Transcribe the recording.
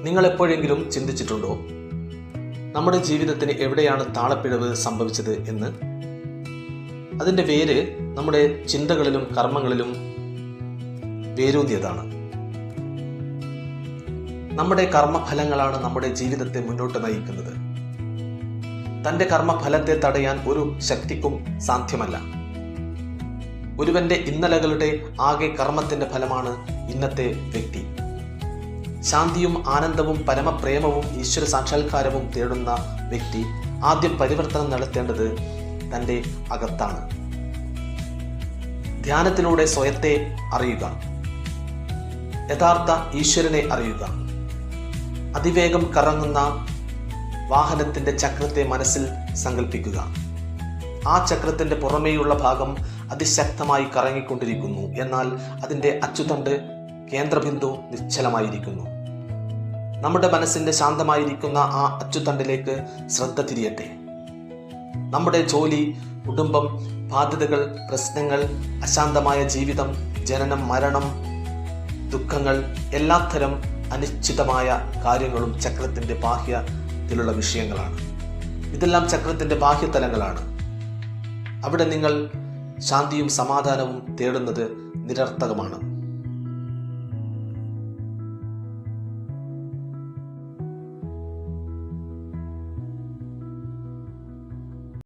നിങ്ങൾ എപ്പോഴെങ്കിലും ചിന്തിച്ചിട്ടുണ്ടോ നമ്മുടെ ജീവിതത്തിന് എവിടെയാണ് താളപ്പിഴവ് സംഭവിച്ചത് എന്ന്? അതിൻ്റെ വേര് നമ്മുടെ ചിന്തകളിലും കർമ്മങ്ങളിലും വേരൂന്നിയതാണ്. നമ്മുടെ കർമ്മഫലങ്ങളാണ് നമ്മുടെ ജീവിതത്തെ മുന്നോട്ട് നയിക്കുന്നത്. തൻ്റെ കർമ്മഫലത്തെ തടയാൻ ഒരു ശക്തിക്കും സാധ്യമല്ല. ഒരുവന്റെ ഇന്നലകളുടെ ആകെ കർമ്മത്തിന്റെ ഫലമാണ് ഇന്നത്തെ വ്യക്തി. ശാന്തിയും ആനന്ദവും പരമപ്രേമവും ഈശ്വര സാക്ഷാത്കാരവും തേടുന്ന വ്യക്തി ആദ്യം പരിവർത്തനം നടത്തേണ്ടത് തൻ്റെ അകത്താണ്. ധ്യാനത്തിലൂടെ സ്വയത്തെ അറിയുക, യഥാർത്ഥ ഈശ്വരനെ അറിയുക. അതിവേഗം കറങ്ങുന്ന വാഹനത്തിന്റെ ചക്രത്തെ മനസ്സിൽ സങ്കല്പിക്കുക. ആ ചക്രത്തിന്റെ പുറമേയുള്ള ഭാഗം അതിശക്തമായി കറങ്ങിക്കൊണ്ടിരിക്കുന്നു, എന്നാൽ അതിൻ്റെ അച്ചുതണ്ട് കേന്ദ്രബിന്ദു നിശ്ചലമായിരിക്കുന്നു. നമ്മുടെ മനസ്സിന്റെ ശാന്തമായിരിക്കുന്ന ആ അച്ചുതണ്ടിലേക്ക് ശ്രദ്ധ തിരിയട്ടെ. നമ്മുടെ ജോലി, കുടുംബം, ബാധ്യതകൾ, പ്രശ്നങ്ങൾ, അശാന്തമായ ജീവിതം, ജനനം, മരണം, ദുഃഖങ്ങൾ, എല്ലാത്തരം അനിശ്ചിതമായ കാര്യങ്ങളും ചക്രത്തിന്റെ ബാഹ്യത്തിലുള്ള വിഷയങ്ങളാണ്. ഇതെല്ലാം ചക്രത്തിന്റെ ബാഹ്യതലങ്ങളാണ്. അവിടെ നിങ്ങൾ ശാന്തിയും സമാധാനവും തേടുന്നത് നിരർത്ഥകമാണ്.